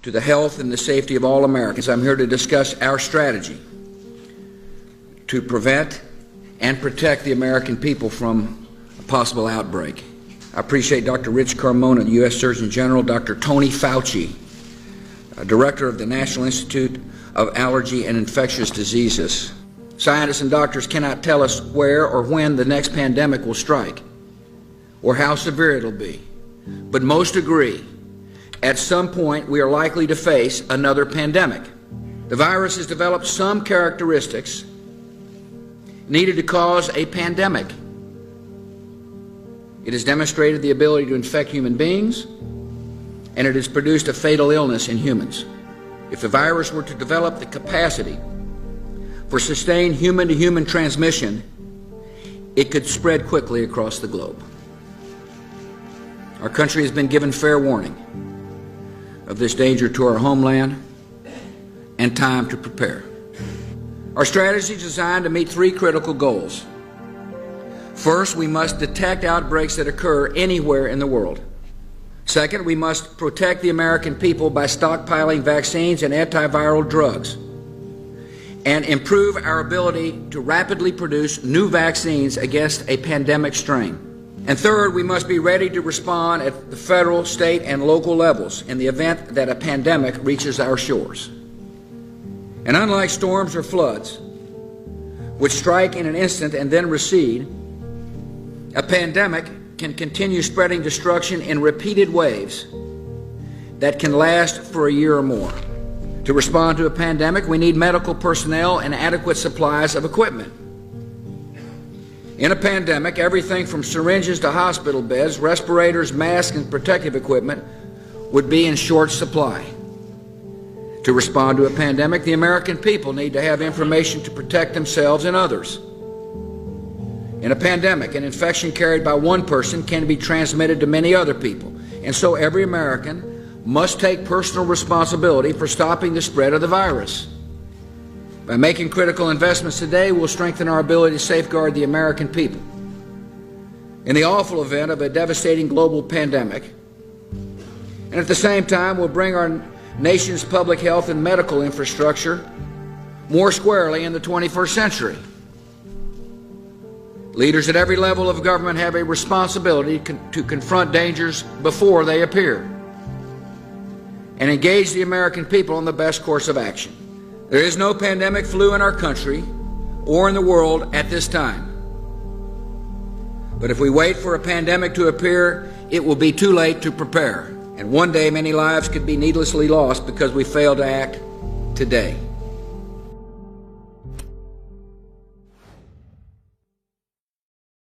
to the health and the safety of all Americans. I'm here to discuss our strategy to prevent and protect the American people from a possible outbreak. I appreciate Dr. Rich Carmona, the U.S. Surgeon General, Dr. Tony Fauci, Director of the National Institute of Allergy and Infectious Diseases. Scientists and doctors cannot tell us where or when the next pandemic will strike or how severe it'll be, but most agree at some point we are likely to face another pandemic. The virus has developed some characteristics needed to cause a pandemic. It has demonstrated the ability to infect human beings, and it has produced a fatal illness in humans. If the virus were to develop the capacity for sustained human-to-human transmission, it could spread quickly across the globe. Our country has been given fair warning of this danger to our homeland and time to prepare. Our strategy is designed to meet three critical goals. First, we must detect outbreaks that occur anywhere in the world. Second, we must protect the American people by stockpiling vaccines and antiviral drugs and improve our ability to rapidly produce new vaccines against a pandemic strain. And third, we must be ready to respond at the federal, state, and local levels in the event that a pandemic reaches our shores. And unlike storms or floods, which strike in an instant and then recede, a pandemic can continue spreading destruction in repeated waves that can last for a year or more. To respond to a pandemic, we need medical personnel and adequate supplies of equipment. In a pandemic, everything from syringes to hospital beds, respirators, masks, and protective equipment would be in short supply. To respond to a pandemic, the American people need to have information to protect themselves and others. In a pandemic, an infection carried by one person can be transmitted to many other people, and so every American must take personal responsibility for stopping the spread of the virus. By making critical investments today, we'll strengthen our ability to safeguard the American people. In the awful event of a devastating global pandemic, and at the same time, we'll bring our nation's public health and medical infrastructure more squarely in the 21st century. Leaders at every level of government have a responsibility to confront dangers before they appear and engage the American people on the best course of action. There is no pandemic flu in our country or in the world at this time. But if we wait for a pandemic to appear, it will be too late to prepare. And one day, many lives could be needlessly lost because we failed to act today.